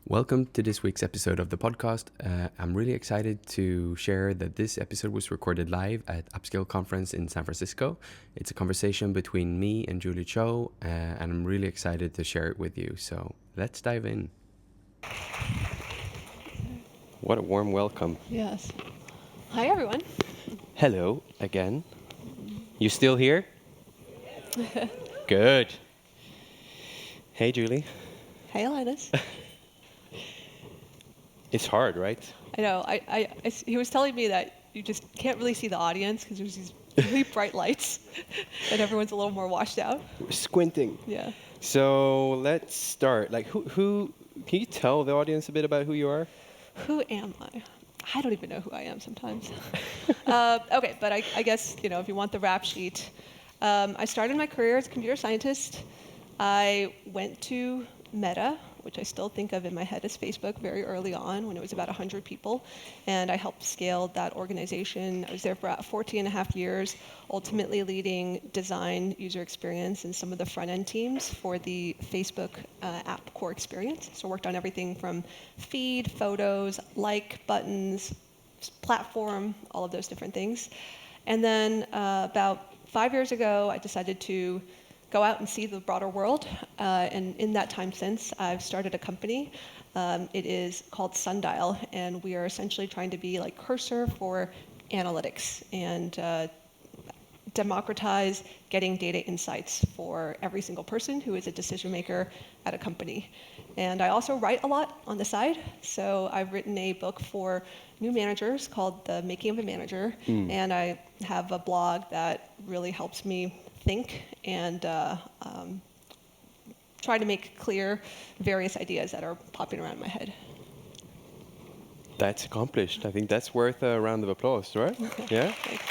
Welcome to this week's episode of the podcast. I'm really excited to share that this episode was recorded live at Upscale Conference in San Francisco. It's a conversation between me and Zhuo, and I'm really excited to share it with you. So let's dive in. What a warm welcome. Yes. Hi, everyone. Hello again. You still here? Good. Hey, Julie. Hey, Linus. It's hard, right? I know. He was telling me that you just can't really see the audience because there's these really bright lights and everyone's a little more washed out. We're squinting. Yeah. So let's start. Like, who can you tell the audience a bit about who you are? Who am I? I don't even know who I am sometimes. Okay, but I guess, if you want the rap sheet. I started my career as a computer scientist. I went to Meta, which I still think of in my head as Facebook, very early on when it was about 100 people. And I helped scale that organization. I was there for about 14 and a half years, ultimately leading design, user experience, and some of the front-end teams for the Facebook app core experience. So I worked on everything from feed, photos, like buttons, platform, all of those different things. And then about 5 years ago, I decided to go out and see the broader world. And in that time since, I've started a company. It is called Sundial, and we are essentially trying to be like Cursor for analytics and democratize getting data insights for every single person who is a decision maker at a company. And I also write a lot on the side. So I've written a book for new managers called The Making of a Manager. And I have a blog that really helps me think and try to make clear various ideas that are popping around in my head. That's accomplished. I think that's worth a round of applause, right? Yeah. Thanks.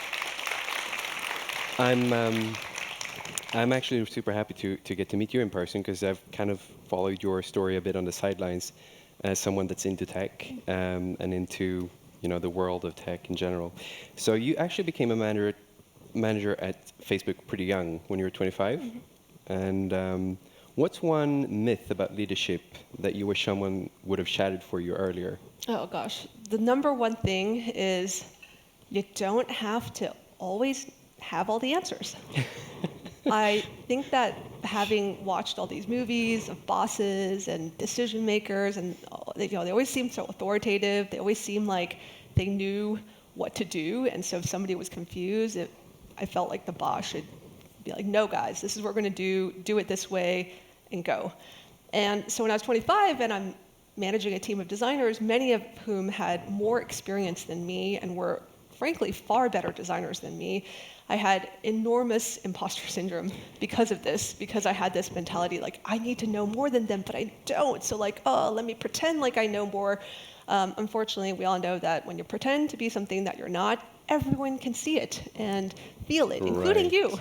I'm actually super happy to get to meet you in person because I've kind of followed your story a bit on the sidelines as someone that's into tech and into the world of tech in general. So you actually became a manager at Facebook pretty young when you were 25. Mm-hmm. And what's one myth about leadership that you wish someone would have shattered for you earlier? Oh gosh, the number one thing is you don't have to always have all the answers. I think that having watched all these movies of bosses and decision makers, and they always seem so authoritative. They always seem like they knew what to do, and so if somebody was confused, I felt like the boss should be like, no, guys, this is what we're going to do it this way, and go. And so when I was 25 and I'm managing a team of designers, many of whom had more experience than me and were, frankly, far better designers than me, I had enormous imposter syndrome because of this, because I had this mentality like, I need to know more than them, but I don't. So let me pretend like I know more. Unfortunately, we all know that when you pretend to be something that you're not, everyone can see it and feel it, including you.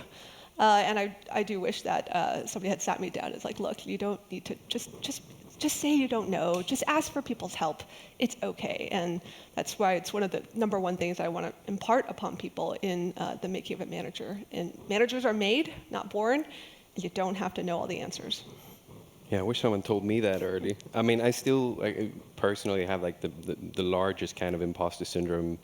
And I do wish that somebody had sat me down. It's like, look, you don't need to just say you don't know. Just ask for people's help. It's okay. And that's why it's one of the number one things I want to impart upon people in the making of a manager. And managers are made, not born, and you don't have to know all the answers. Yeah, I wish someone told me that early. I mean, I still personally have like the largest kind of imposter syndrome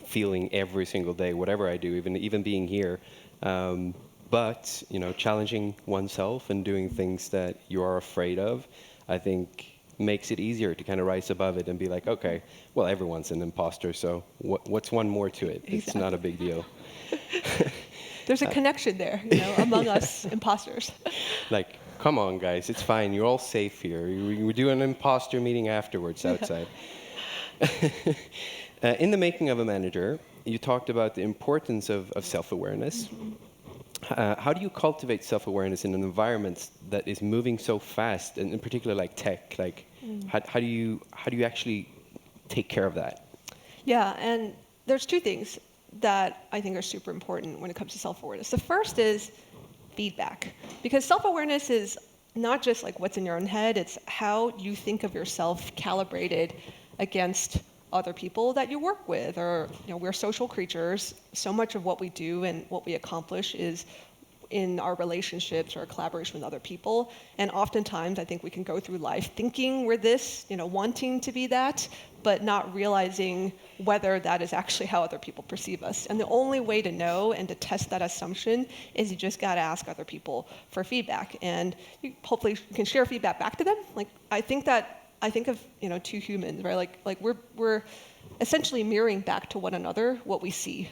feeling every single day, whatever I do, even being here. But challenging oneself and doing things that you are afraid of, I think makes it easier to kind of rise above it and be like, okay, well, everyone's an imposter, so what's one more to it? Exactly. It's not a big deal. There's a connection there, among us imposters. Like, come on, guys, it's fine. You're all safe here. We do an imposter meeting afterwards outside. In the making of a manager, you talked about the importance of self-awareness. Mm-hmm. How do you cultivate self-awareness in an environment that is moving so fast, and in particular like tech? Like, how do you actually take care of that? Yeah, and there's two things that I think are super important when it comes to self-awareness. The first is feedback, because self-awareness is not just like what's in your own head, it's how you think of yourself calibrated against other people that you work with, or we're social creatures. So much of what we do and what we accomplish is in our relationships or our collaboration with other people. And oftentimes, I think we can go through life thinking we're this, wanting to be that, but not realizing whether that is actually how other people perceive us. And the only way to know and to test that assumption is you just got to ask other people for feedback. And you hopefully can share feedback back to them. Like, I think of, two humans, right? Like we're essentially mirroring back to one another what we see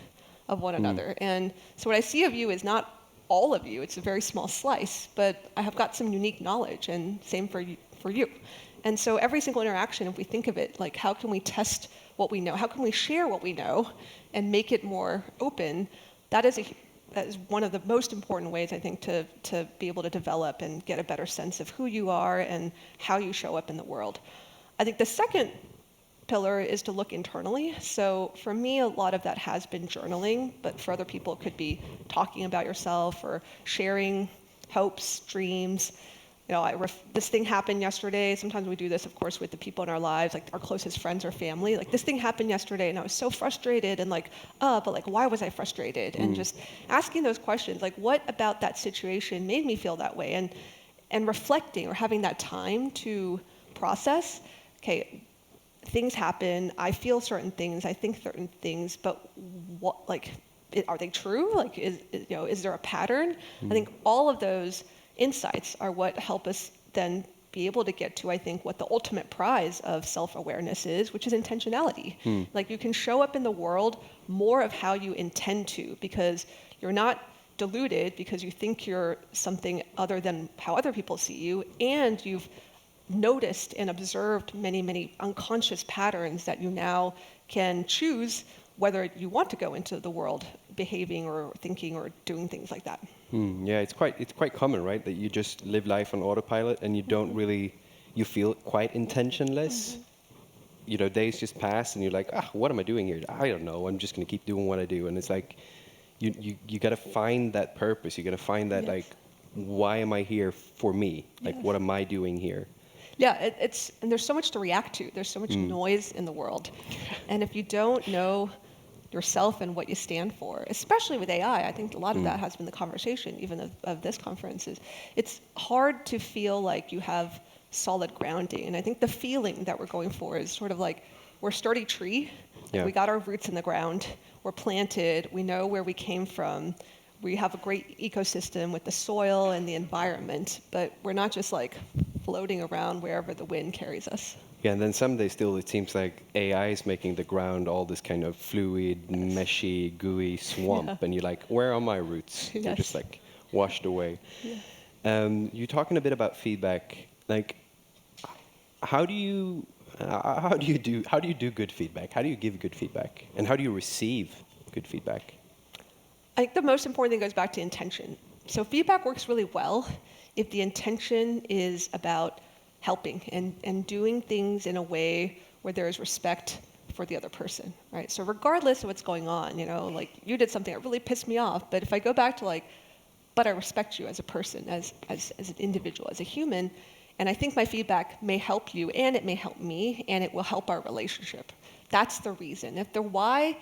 of one another. And so what I see of you is not all of you. It's a very small slice, but I have got some unique knowledge, and same for you. And so every single interaction, if we think of it, like how can we test what we know? How can we share what we know and make it more open? That is one of the most important ways, I think, to be able to develop and get a better sense of who you are and how you show up in the world. I think the second pillar is to look internally. So for me, a lot of that has been journaling, but for other people, it could be talking about yourself or sharing hopes, dreams. This thing happened yesterday. Sometimes we do this, of course, with the people in our lives, like our closest friends or family. Like, this thing happened yesterday, and I was so frustrated, and but why was I frustrated? And just asking those questions, like, what about that situation made me feel that way? And reflecting or having that time to process, okay, things happen, I feel certain things, I think certain things, but what, are they true? Like, is there a pattern? I think all of those insights are what help us then be able to get to, I think, what the ultimate prize of self-awareness is, which is intentionality. Like, you can show up in the world more of how you intend to, because you're not deluded because you think you're something other than how other people see you, and you've noticed and observed many, many unconscious patterns that you now can choose whether you want to go into the world behaving or thinking or doing things like that. Yeah, it's quite common, right? That you just live life on autopilot and you don't really, you feel quite intentionless. Days just pass and you're like, what am I doing here? I don't know. I'm just going to keep doing what I do. And it's like, you got to find that purpose. You got to find that, like, why am I here for me? Like, what am I doing here? Yeah, and there's so much to react to. There's so much noise in the world. And if you don't know yourself and what you stand for, especially with AI, I think a lot of that has been the conversation, even of this conference, is it's hard to feel like you have solid grounding. And I think the feeling that we're going for is sort of like we're a sturdy tree. We got our roots in the ground. We're planted. We know where we came from. We have a great ecosystem with the soil and the environment, but we're not just like floating around wherever the wind carries us. Yeah, and then someday still it seems like AI is making the ground all this kind of fluid, meshy, gooey swamp, and you're like, where are my roots? They're just like washed away. You're talking a bit about feedback. Like, how do you do good feedback? How do you give good feedback, and how do you receive good feedback? I think the most important thing goes back to intention. So feedback works really well if the intention is about helping and doing things in a way where there is respect for the other person, right? So regardless of what's going on, like, you did something that really pissed me off, but if I go back to but I respect you as a person, as an individual, as a human, and I think my feedback may help you, and it may help me, and it will help our relationship. That's the reason. If the why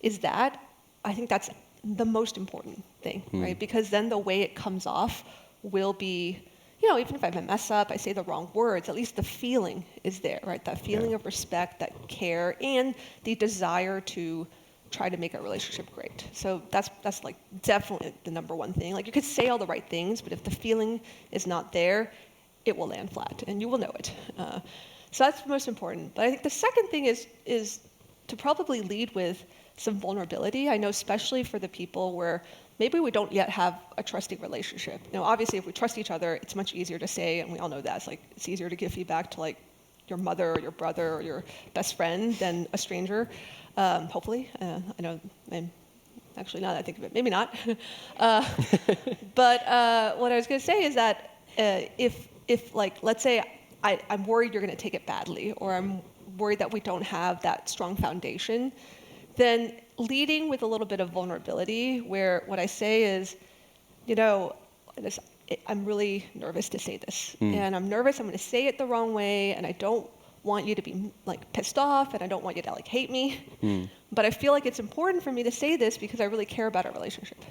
is that, I think that's the most important thing, right? Because then the way it comes off will be, even if I mess up, I say the wrong words, at least the feeling is there, right? That feeling of respect, that care, and the desire to try to make a relationship great. So that's like definitely the number one thing. Like, you could say all the right things, but if the feeling is not there, it will land flat, and you will know it. So that's the most important. But I think the second thing is to probably lead with some vulnerability. I know especially for the people where maybe we don't yet have a trusting relationship. Obviously, if we trust each other, it's much easier to say, and we all know that. It's easier to give feedback to your mother or your brother or your best friend than a stranger. Hopefully, I know. Actually, now that I think of it, maybe not. But what I was going to say is that if let's say I'm worried you're going to take it badly, or I'm worried that we don't have that strong foundation, then leading with a little bit of vulnerability, where what I say is, I'm really nervous to say this, and I'm nervous I'm going to say it the wrong way, and I don't want you to be pissed off, and I don't want you to hate me, but I feel like it's important for me to say this because I really care about our relationship.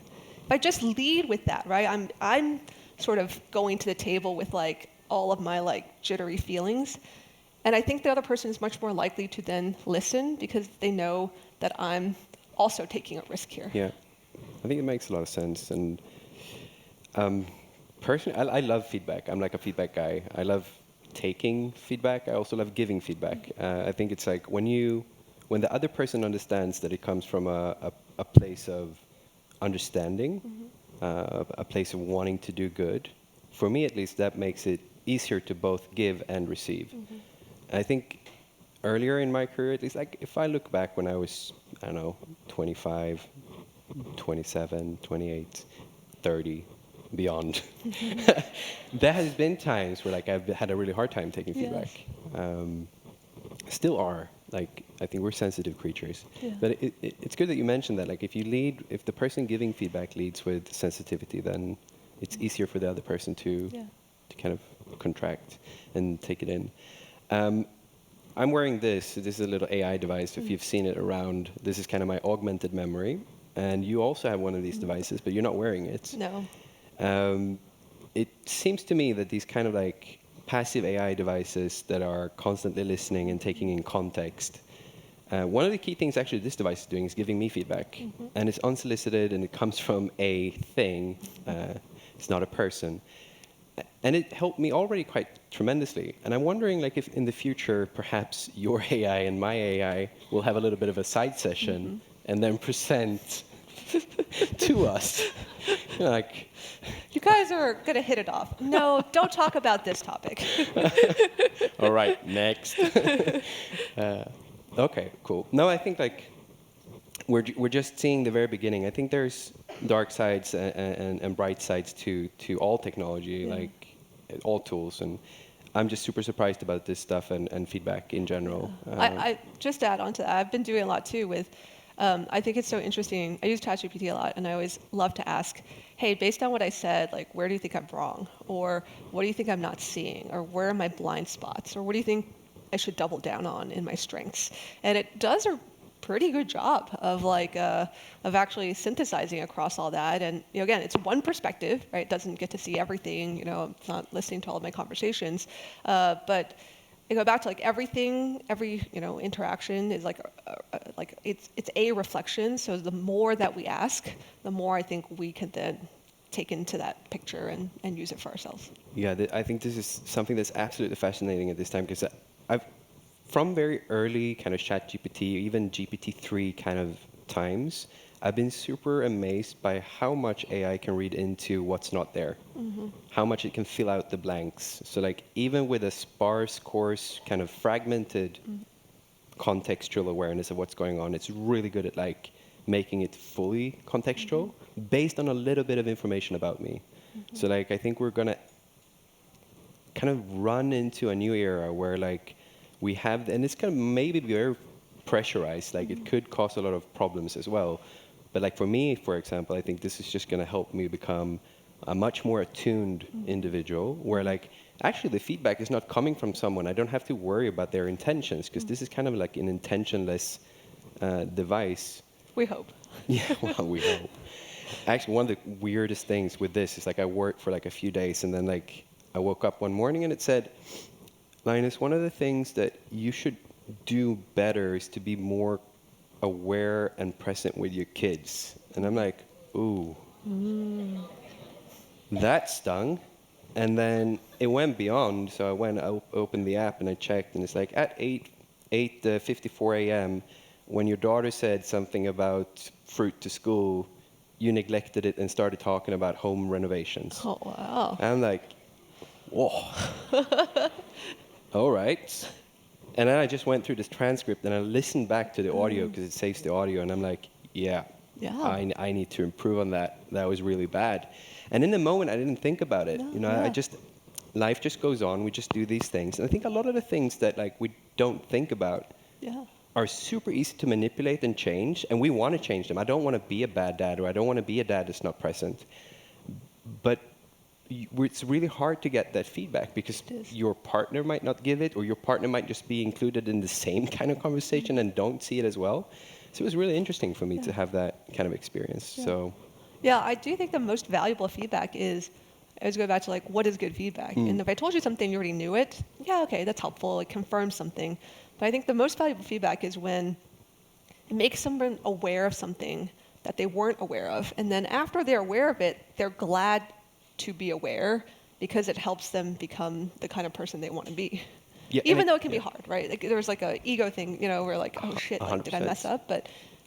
if I just lead with that, right, I'm sort of going to the table with like all of my like jittery feelings. And I think the other person is much more likely to then listen because they know that I'm also taking a risk here. Yeah, I think it makes a lot of sense. And personally, I love feedback. I'm like a feedback guy. I love taking feedback. I also love giving feedback. I think it's like when the other person understands that it comes from a place of understanding, a place of wanting to do good. For me, at least, that makes it easier to both give and receive. I think earlier in my career, at least, like if I look back when I was, I don't know, 25, 27, 28, 30, beyond, there has been times where like I've had a really hard time taking feedback. Still are. Like I think we're sensitive creatures. Yeah. But it's good that you mentioned that. Like if the person giving feedback leads with sensitivity, then it's easier for the other person to kind of contract and take it in. I'm wearing this. This is a little AI device. If you've seen it around, this is kind of my augmented memory. And you also have one of these devices, but you're not wearing it. No. It seems to me that these kind of like passive AI devices that are constantly listening and taking in context, one of the key things actually this device is doing is giving me feedback. And it's unsolicited and it comes from a thing. It's not a person. And it helped me already quite tremendously. And I'm wondering, like, if in the future, perhaps your AI and my AI will have a little bit of a side session and then present to us. Like, You guys are going to hit it off. No, don't talk about this topic. all right, next. Okay, cool. No, I think like we're just seeing the very beginning. I think there's dark sides and bright sides to all technology, like all tools. And I'm just super surprised about this stuff and feedback in general. I just to add on to that, I've been doing a lot too with, I think it's so interesting. I use ChatGPT a lot, and I always love to ask, hey, based on what I said, like, where do you think I'm wrong? Or what do you think I'm not seeing? Or where are my blind spots? Or what do you think I should double down on in my strengths? And it does a pretty good job of like of actually synthesizing across all that. And again, it's one perspective, right? It doesn't get to see everything. It's not listening to all of my conversations, but I go back to like everything, every interaction is like it's a reflection. So the more that we ask, the more I think we can then take into that picture and use it for ourselves. Yeah, I think this is something that's absolutely fascinating at this time because from very early kind of ChatGPT, even GPT-3 kind of times, I've been super amazed by how much AI can read into what's not there, how much it can fill out the blanks. So like even with a sparse, coarse, kind of fragmented contextual awareness of what's going on, it's really good at like making it fully contextual based on a little bit of information about me. So like I think we're gonna kind of run into a new era where like we have, and it's kind of maybe very pressurized, like it could cause a lot of problems as well. But like for me, for example, I think this is just going to help me become a much more attuned individual where like actually the feedback is not coming from someone. I don't have to worry about their intentions because this is kind of like an intentionless device. We hope. Yeah, well, we hope. Actually, one of the weirdest things with this is like I worked for like a few days and then like I woke up one morning and it said, Linus, one of the things that you should do better is to be more aware and present with your kids. And I'm like, ooh, that stung. And then it went beyond. So I went, I opened the app and I checked and it's like at 8:54 a.m. when your daughter said something about fruit to school, you neglected it and started talking about home renovations. Oh, wow. And I'm like, whoa. All right. And then I just went through this transcript and I listened back to the audio because it saves the audio. And I'm like, yeah. I need to improve on that. That was really bad. And in the moment, I didn't think about it. Life just goes on. We just do these things. And I think a lot of the things that like we don't think about are super easy to manipulate and change. And we want to change them. I don't want to be a bad dad or I don't want to be a dad that's not present. But it's really hard to get that feedback because your partner might not give it or your partner might just be included in the same kind of conversation and don't see it as well. So it was really interesting for me to have that kind of experience. So Yeah, I do think the most valuable feedback is, I always go back to like, what is good feedback? And if I told you something, you already knew it, yeah, okay, that's helpful. It confirms something. But I think the most valuable feedback is when it makes someone aware of something that they weren't aware of. And then after they're aware of it, they're glad to be aware because it helps them become the kind of person they want to be. Yeah, Even though it can be hard, right? Like, there's like a ego thing, where like, oh shit, like, did I mess 100%. up?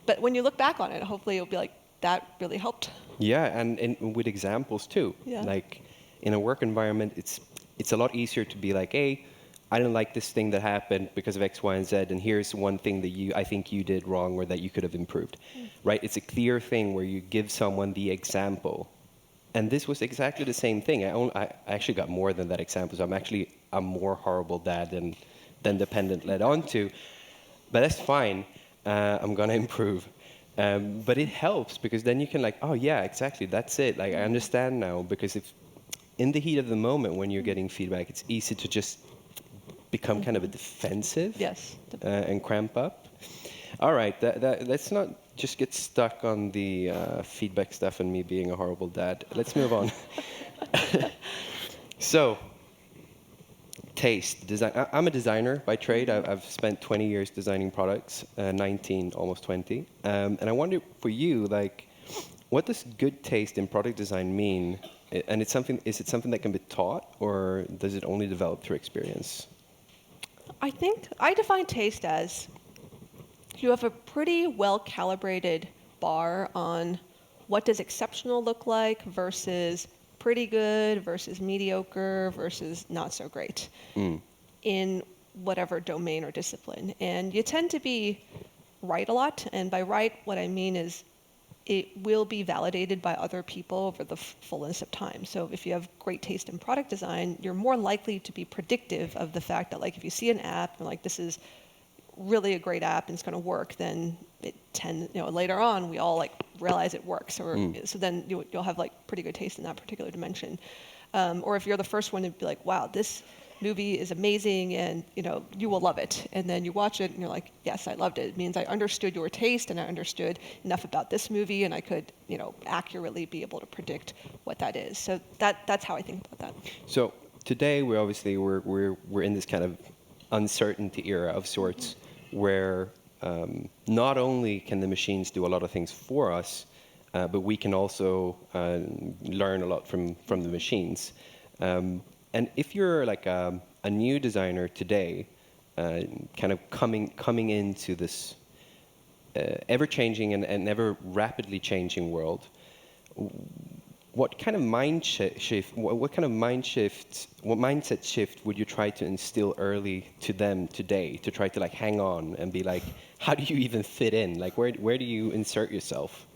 But when you look back on it, hopefully it'll be like, that really helped. Yeah, and with examples too. Yeah. Like in a work environment, it's a lot easier to be like, hey, I didn't like this thing that happened because of X, Y, and Z, and here's one thing that I think you did wrong or that you could have improved. Right? It's a clear thing where you give someone the example. And this was exactly the same thing. I actually got more than that example. So I'm actually a more horrible dad than dependent led on to. But that's fine. I'm gonna improve. But it helps because then you can like, oh yeah, exactly, that's it. Like I understand now because if in the heat of the moment when you're getting feedback, it's easy to just become kind of a defensive Yes. and cramp up. All right, let's not just get stuck on the feedback stuff and me being a horrible dad. Let's move on. So, taste, design. I'm a designer by trade. I've spent 20 years designing products, 19, almost 20. And I wonder for you, like, what does good taste in product design mean? And is it something that can be taught, or does it only develop through experience? I think I define taste as you have a pretty well-calibrated bar on what does exceptional look like versus pretty good versus mediocre versus not so great in whatever domain or discipline. And you tend to be right a lot. And by right, what I mean is it will be validated by other people over the fullness of time. So if you have great taste in product design, you're more likely to be predictive of the fact that, like, if you see an app and like, this is really a great app and it's going to work, then it tends, later on we all like realize it works, or so then you'll have like pretty good taste in that particular dimension. Or if you're the first one to be like, wow, this movie is amazing and you will love it, and then you watch it and you're like, yes, I loved it. It means I understood your taste and I understood enough about this movie and I could accurately be able to predict what that is. So that's how I think about that. So today we're in this kind of uncertainty era of sorts, where not only can the machines do a lot of things for us, but we can also learn a lot from the machines. And if you're like a new designer today, kind of coming into this ever-changing and ever rapidly changing world, what kind of mindset shift would you try to instill early to them today to try to like hang on and be like, how do you even fit in? Like, where do you insert yourself?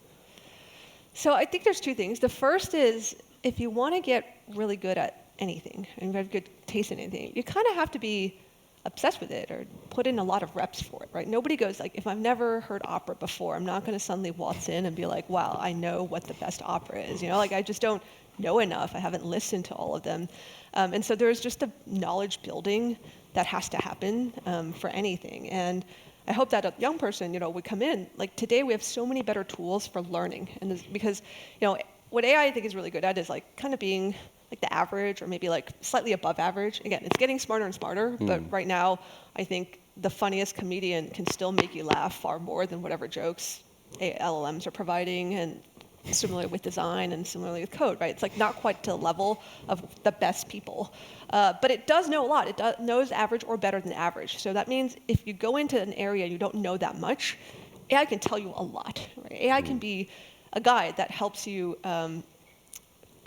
So I think there's two things. The first is, if you want to get really good at anything and you have good taste in anything, you kind of have to be obsessed with it or put in a lot of reps for it, right? Nobody goes like, if I've never heard opera before, I'm not going to suddenly waltz in and be like, wow, I know what the best opera is. Like I just don't know enough. I haven't listened to all of them. And so there's just a knowledge building that has to happen for anything. And I hope that a young person, would come in. Like today we have so many better tools for learning. And because, what AI I think is really good at is like kind of being like the average or maybe like slightly above average. Again, it's getting smarter and smarter, but right now I think the funniest comedian can still make you laugh far more than whatever jokes LLMs are providing, and similarly with design and similarly with code, right? It's like not quite to the level of the best people, but it does know a lot. It knows average or better than average. So that means if you go into an area you don't know that much, AI can tell you a lot, right? AI can be a guide that helps you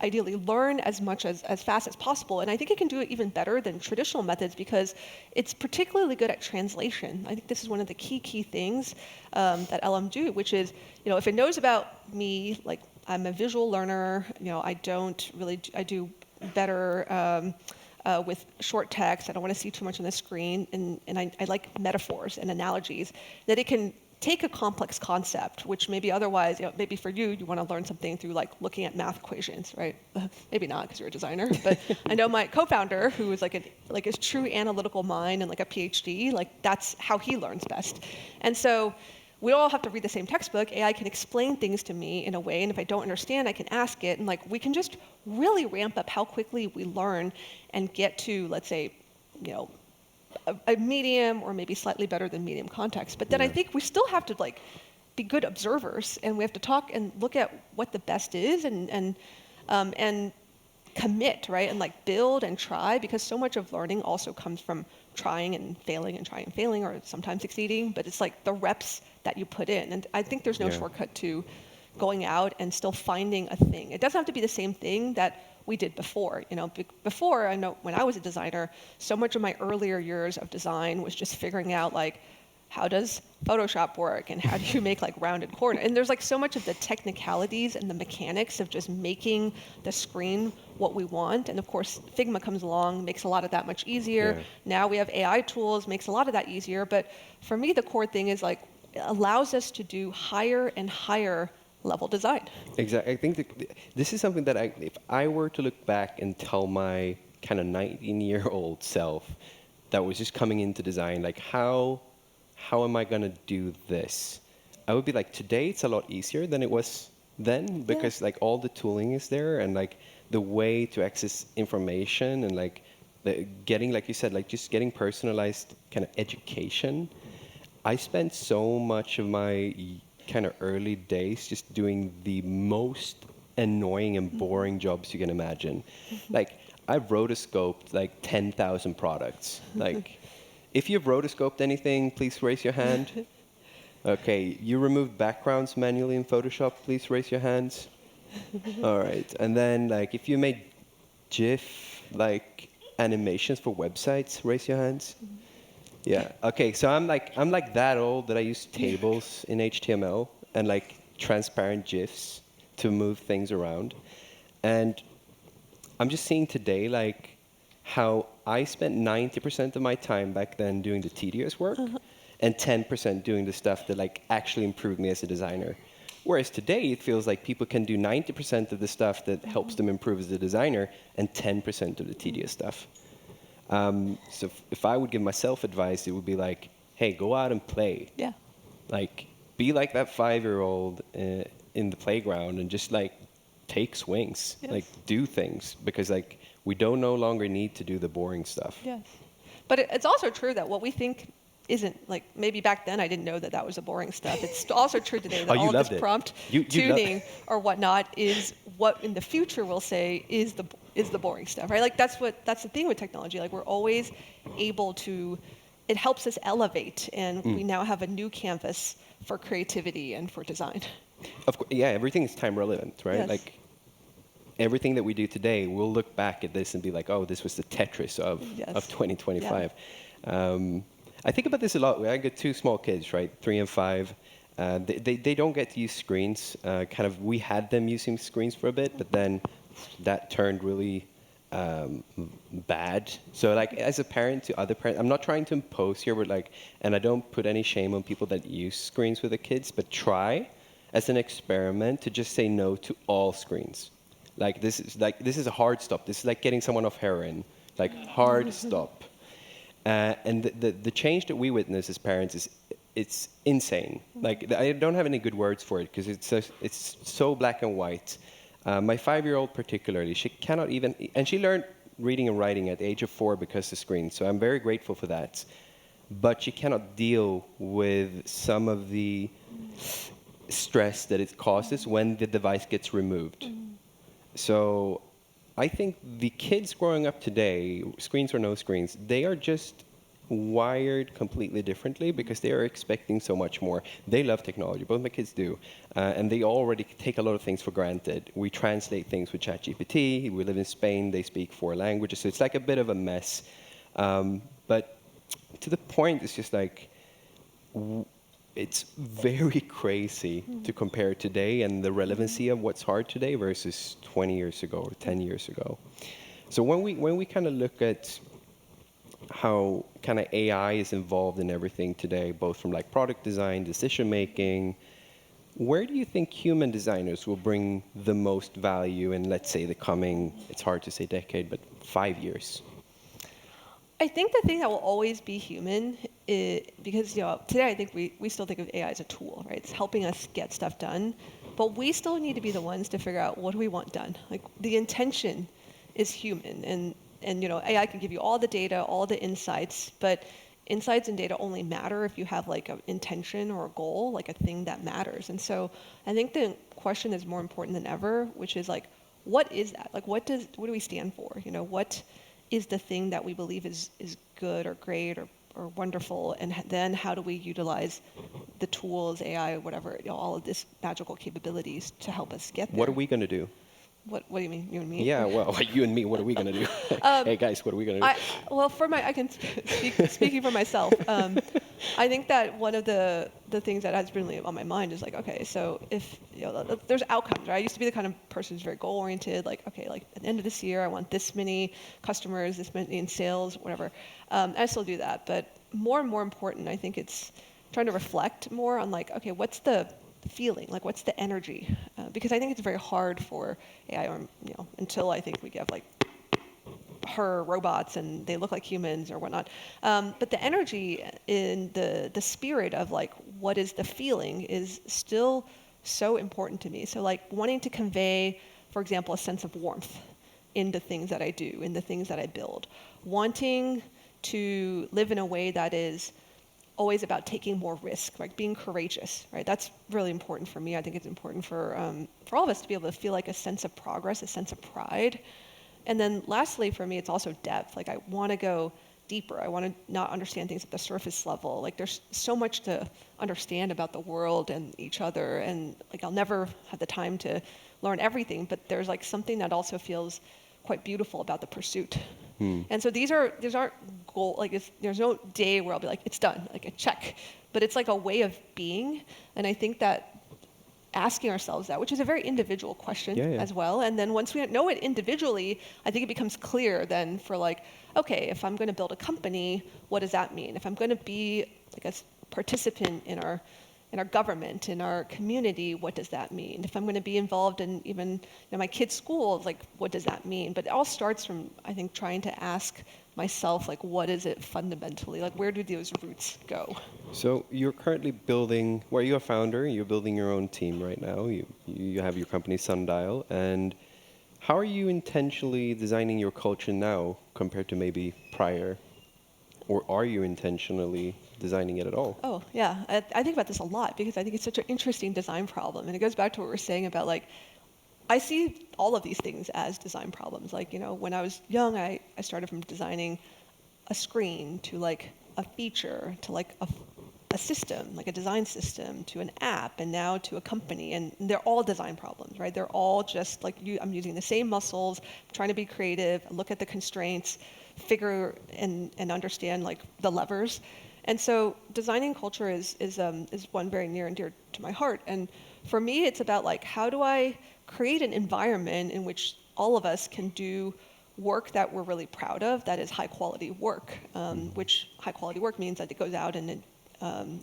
ideally learn as much as fast as possible. And I think it can do it even better than traditional methods because it's particularly good at translation. I think this is one of the key things that LM do, which is, if it knows about me, like I'm a visual learner, I do better with short text. I don't want to see too much on the screen. And I like metaphors and analogies, that it can take a complex concept, which maybe otherwise, maybe for you want to learn something through like looking at math equations, right? Maybe not because you're a designer, but I know my co-founder who is like a true analytical mind and like a PhD, like that's how he learns best. And so we all have to read the same textbook. AI can explain things to me in a way, and if I don't understand, I can ask it. And like we can just really ramp up how quickly we learn and get to, let's say, you know, a medium or maybe slightly better than medium context. But then I think we still have to like be good observers, and we have to talk and look at what the best is, and commit, right? And like build and try, because so much of learning also comes from trying and failing, or sometimes succeeding, but it's like the reps that you put in. And I think there's no shortcut to going out and still finding a thing. It doesn't have to be the same thing that we did before. You know, before, I know when I was a designer, so much of my earlier years of design was just figuring out like, how does Photoshop work, and how do you make like rounded corners? And there's like so much of the technicalities and the mechanics of just making the screen what we want. And of course, Figma comes along, makes a lot of that much easier. Yeah. Now we have AI tools, makes a lot of that easier. But for me, the core thing is like, it allows us to do higher and higher level design. Exactly. I think this is something that if I were to look back and tell my kind of 19-year-old self that was just coming into design, like how am I going to do this? I would be like, today it's a lot easier than it was then, because like all the tooling is there, and like the way to access information, and like getting, like you said, like just getting personalized kind of education. I spent so much of my kind of early days just doing the most annoying and boring jobs you can imagine. Like I've rotoscoped like 10,000 products. Like if you've rotoscoped anything, please raise your hand. Okay, you removed backgrounds manually in Photoshop, please raise your hands. All right, and then like if you made GIF like animations for websites, raise your hands. Yeah. Okay. So I'm like that old that I use tables in HTML and like transparent GIFs to move things around, and I'm just seeing today like how I spent 90% of my time back then doing the tedious work, and 10% doing the stuff that like actually improved me as a designer. Whereas today it feels like people can do 90% of the stuff that helps them improve as a designer, and 10% of the tedious stuff. So if I would give myself advice, it would be like, hey, go out and play. Yeah. Like, be like that 5-year-old in the playground and just like take swings, Yes. like do things, because like we don't no longer need to do the boring stuff. Yes. But it's also true that what we think isn't, like, maybe back then I didn't know that that was the boring stuff. It's also true today that Oh, you all of loved this it. prompt You tuning or whatnot is what in the future we'll say is the boring stuff, right? Like that's the thing with technology. Like we're always able to, it helps us elevate, and we now have a new canvas for creativity and for design. Of course, yeah, everything is time relevant, right? Yes. Like everything that we do today, we'll look back at this and be like, oh, this was the Tetris of Yes. 2025. I think about this a lot. I got 2 small kids, right, 3 and 5. They don't get to use screens. Kind of, we had them using screens for a bit, but then that turned really bad. So like as a parent to other parents, I'm not trying to impose here, but like, and I don't put any shame on people that use screens with the kids, but try as an experiment to just say no to all screens. Like this is a hard stop. This is like getting someone off heroin. Like hard stop. And the change that we witness as parents is it's insane. Like I don't have any good words for it because it's so black and white. My 5-year-old particularly, she cannot even, and she learned reading and writing at the age of 4 because of screens. So I'm very grateful for that. But she cannot deal with some of the stress that it causes when the device gets removed. So I think the kids growing up today, screens or no screens, they are just wired completely differently because they are expecting so much more. They love technology, both my kids do, and they already take a lot of things for granted. We translate things with ChatGPT. We live in Spain. They speak 4 languages, so it's like a bit of a mess. But to the point, it's just like it's very crazy to compare today and the relevancy of what's hard today versus 20 years ago or 10 years ago. So when we kind of look at how kind of AI is involved in everything today, both from like product design, decision making, where do you think human designers will bring the most value in, let's say, the coming, it's hard to say decade, but 5 years? I think the thing that will always be human is, because today I think we still think of AI as a tool, right? It's helping us get stuff done, but we still need to be the ones to figure out what do we want done. Like the intention is human, and AI can give you all the data, all the insights, but insights and data only matter if you have like an intention or a goal, like a thing that matters. And so I think the question is more important than ever, which is like, what is that? Like, what do we stand for? What is the thing that we believe is good or great or wonderful, and then how do we utilize the tools, AI, whatever, all of this magical capabilities to help us get there? What are we going to do? What do you mean, you and me? Yeah, well, you and me, what are we going to do? Hey, guys, what are we going to do? Well, I can speaking for myself. I think that one of the things that has been really on my mind is like, okay, so if there's outcomes, right? I used to be the kind of person who's very goal oriented, like, okay, like at the end of this year, I want this many customers, this many in sales, whatever. I still do that, but more and more important, I think it's trying to reflect more on like, okay, what's the feeling, like what's the energy? Because I think it's very hard for AI, or, until I think we get like her robots and they look like humans or whatnot. But the energy in the spirit of like what is the feeling is still so important to me. So like wanting to convey, for example, a sense of warmth in the things that I do, in the things that I build, wanting to live in a way that is always about taking more risk, like being courageous, right? That's really important for me. I think it's important for all of us to be able to feel like a sense of progress, a sense of pride. And then lastly, for me, it's also depth. Like I want to go deeper. I want to not understand things at the surface level. Like there's so much to understand about the world and each other, and like I'll never have the time to learn everything, but there's like something that also feels quite beautiful about the pursuit. And so these aren't goal, like there's no day where I'll be like, it's done, like a check, but it's like a way of being. And I think that asking ourselves that, which is a very individual question as well. And then once we know it individually, I think it becomes clear then for like, okay, if I'm going to build a company, what does that mean? If I'm going to be like a participant in our government, in our community, what does that mean? If I'm going to be involved in even my kids' school, like what does that mean? But it all starts from, I think, trying to ask myself, like, what is it fundamentally? Like, where do those roots go? So you're currently building, well, you're a founder, you're building your own team right now. You have your company Sundial, and how are you intentionally designing your culture now compared to maybe prior? Or are you intentionally designing it at all? Oh, yeah. I think about this a lot because I think it's such an interesting design problem. And it goes back to what we were saying about, like, I see all of these things as design problems. Like, when I was young, I started from designing a screen to, like, a feature to, like, a system, like a design system, to an app, and now to a company. And they're all design problems, right? They're all just, like, I'm using the same muscles, trying to be creative, look at the constraints, figure and understand, like, the levers. And so designing culture is one very near and dear to my heart. And for me, it's about like, how do I create an environment in which all of us can do work that we're really proud of, that is high quality work, which high quality work means that it goes out and it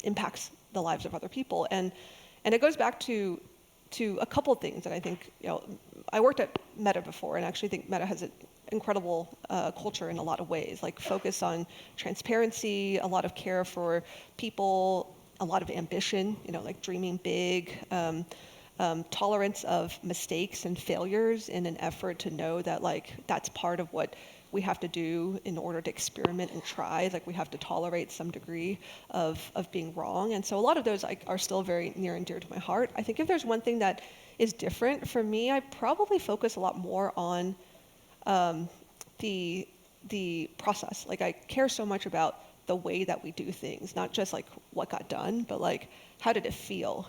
impacts the lives of other people. And it goes back to a couple of things that I think, I worked at Meta before, and I actually think Meta has an incredible culture in a lot of ways, like focus on transparency, a lot of care for people, a lot of ambition, like dreaming big, tolerance of mistakes and failures in an effort to know that, like, that's part of what we have to do in order to experiment and try. Like, we have to tolerate some degree of being wrong. And so a lot of those are still very near and dear to my heart. I think if there's one thing that is different for me, I probably focus a lot more on the process. Like, I care so much about the way that we do things, not just like what got done, but like, how did it feel?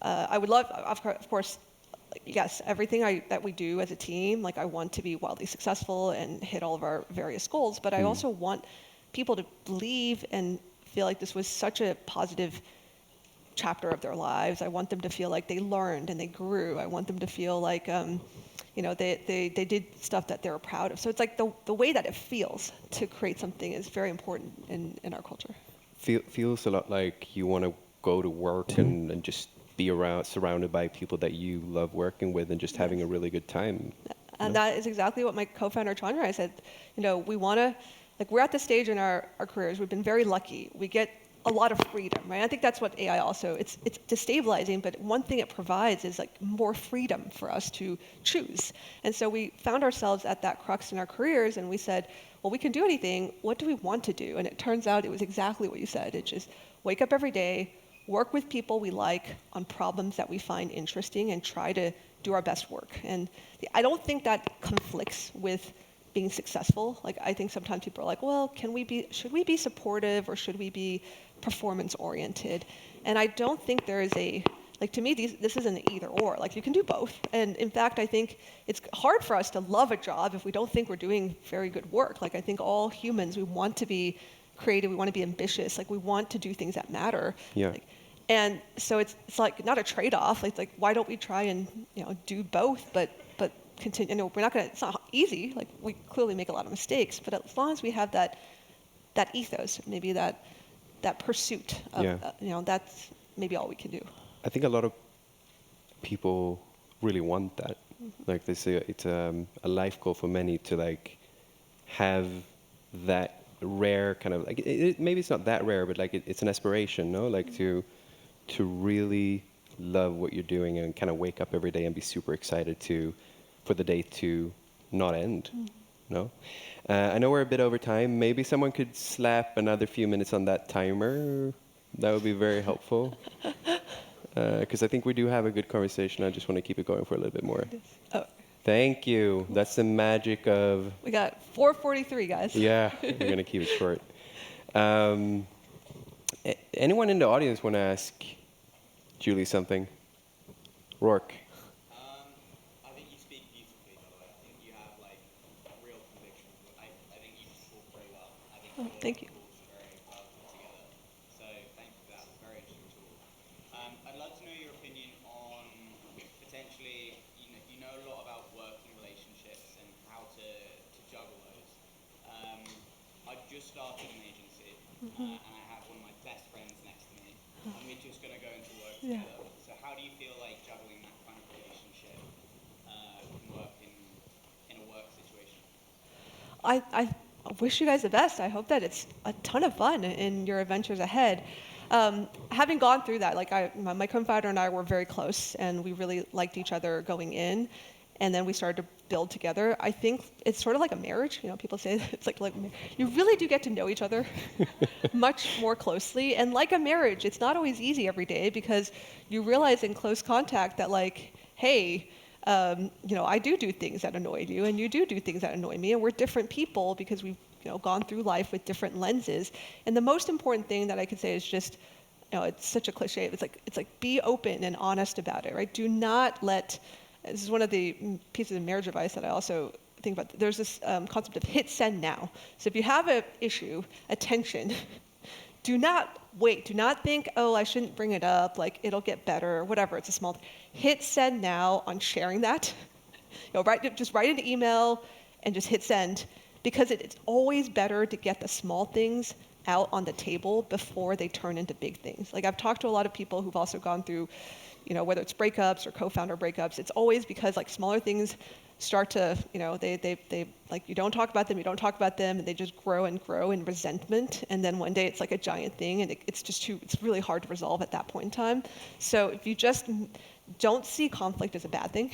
I would love, of course, yes, everything that we do as a team, like, I want to be wildly successful and hit all of our various goals, but I also want people to believe and feel like this was such a positive chapter of their lives. I want them to feel like they learned and they grew. I want them to feel like, they did stuff that they were proud of. So it's like the way that it feels to create something is very important in our culture. Feels a lot like you want to go to work and just be surrounded by people that you love working with and just having a really good time. And that is exactly what my co-founder Chandra and I said. We want to, we're at the stage in our careers, we've been very lucky. We get a lot of freedom, right? I think that's what AI also, it's destabilizing, but one thing it provides is more freedom for us to choose. And so we found ourselves at that crux in our careers, and we said, well, we can do anything. What do we want to do? And it turns out it was exactly what you said. It's just wake up every day, work with people we like on problems that we find interesting, and try to do our best work. And I don't think that conflicts with being successful. I think sometimes people are like, well, should we be supportive or should we be performance oriented? And I don't think there is to me, this isn't an either or. You can do both. And in fact, I think it's hard for us to love a job if we don't think we're doing very good work. I think all humans, we want to be creative, we want to be ambitious, we want to do things that matter. Yeah. And so it's not a trade-off. It's why don't we try and do both, but continue. We're not gonna. It's not easy. We clearly make a lot of mistakes, but as long as we have that ethos, maybe that pursuit of, that's maybe all we can do. I think a lot of people really want that. They say it's a life goal for many to have that rare kind of maybe it's not that rare, but it's an aspiration, no? To really love what you're doing and kind of wake up every day and be super excited for the day to not end. No? I know we're a bit over time. Maybe someone could slap another few minutes on that timer. That would be very helpful. Because I think we do have a good conversation. I just want to keep it going for a little bit more. Oh. Thank you. That's the magic of... We got 4:43, guys. Yeah, we're going to keep it short. Anyone in the audience want to ask Julie something? Rourke. I think you speak beautifully, by the way. I think you have real conviction. I think you just talk very well. I think thank you. Very well put together. So thank you for that. Very interesting tool. I'd love to know your opinion on potentially, you know a lot about working relationships and how to juggle those. I've just started an agency, and I have one of my best friends next to me, and we're just going to go into work together. So how do you feel juggling that kind of relationship can work in a work situation? I wish you guys the best. I hope that it's a ton of fun in your adventures ahead. Having gone through that, my co-founder and I were very close, and we really liked each other going in, and then we started to build together. I think it's sort of like a marriage. People say it's like you really do get to know each other much more closely, and like a marriage, it's not always easy every day because you realize in close contact that hey, I do things that annoy you, and you do things that annoy me, and we're different people because we've gone through life with different lenses. And the most important thing that I could say is just, it's such a cliche. It's like be open and honest about it, right? Do not let. This is one of the pieces of marriage advice that I also think about. There's this concept of hit send now. So if you have an issue, a tension, do not wait. Do not think, oh, I shouldn't bring it up. It'll get better or whatever. It's a small thing. Hit send now on sharing that. Just write an email and just hit send, because it's always better to get the small things out on the table before they turn into big things. I've talked to a lot of people who've also gone through, whether it's breakups or co-founder breakups. It's always because smaller things start to, they you don't talk about them, and they just grow and grow in resentment, and then one day it's a giant thing, and it's really hard to resolve at that point in time. So if you just don't see conflict as a bad thing,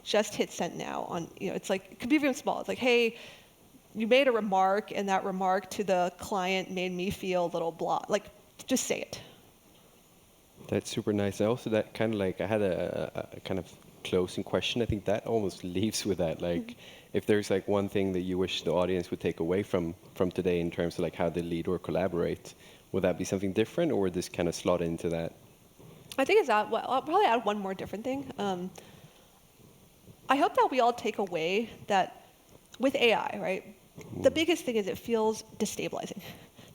just hit send now on, it could be even small. It's hey, you made a remark, and that remark to the client made me feel a little blah. Just say it. That's super nice. And also that kind of I had a kind of closing question. I think that almost leaves with that. If there's one thing that you wish the audience would take away from today in terms of how they lead or collaborate, would that be something different, or would this kind of slot into that? I think it's I'll probably add one more different thing. I hope that we all take away that with AI, right? The biggest thing is it feels destabilizing.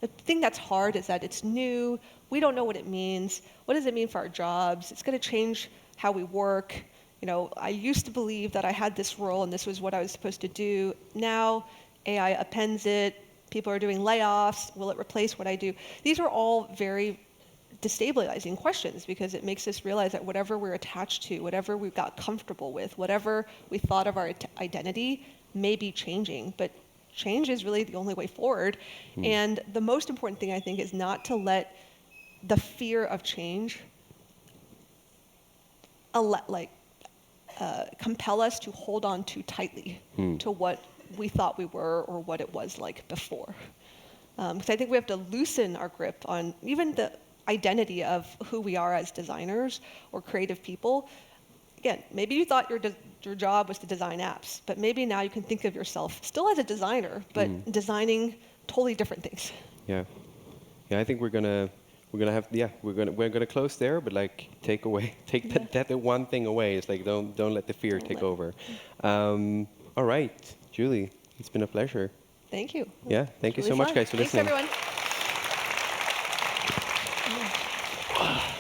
The thing that's hard is that it's new. We don't know what it means. What does it mean for our jobs? It's going to change how we work. I used to believe that I had this role and this was what I was supposed to do. Now AI appends it. People are doing layoffs. Will it replace what I do? These are all very destabilizing questions, because it makes us realize that whatever we're attached to, whatever we've got comfortable with, whatever we thought of our identity may be changing, but change is really the only way forward. And the most important thing, I think, is not to let the fear of change compel us to hold on too tightly to what we thought we were or what it was like before. Because I think we have to loosen our grip on even the identity of who we are as designers or creative people. Again, maybe you thought your job was to design apps, but maybe now you can think of yourself still as a designer, but designing totally different things. Yeah. Yeah, I think we're gonna close there, but like take that one thing away. It's like don't let the fear take over. All right, Julie, it's been a pleasure. Thank you. Yeah, thank you so much, guys, for listening. Thanks, everyone.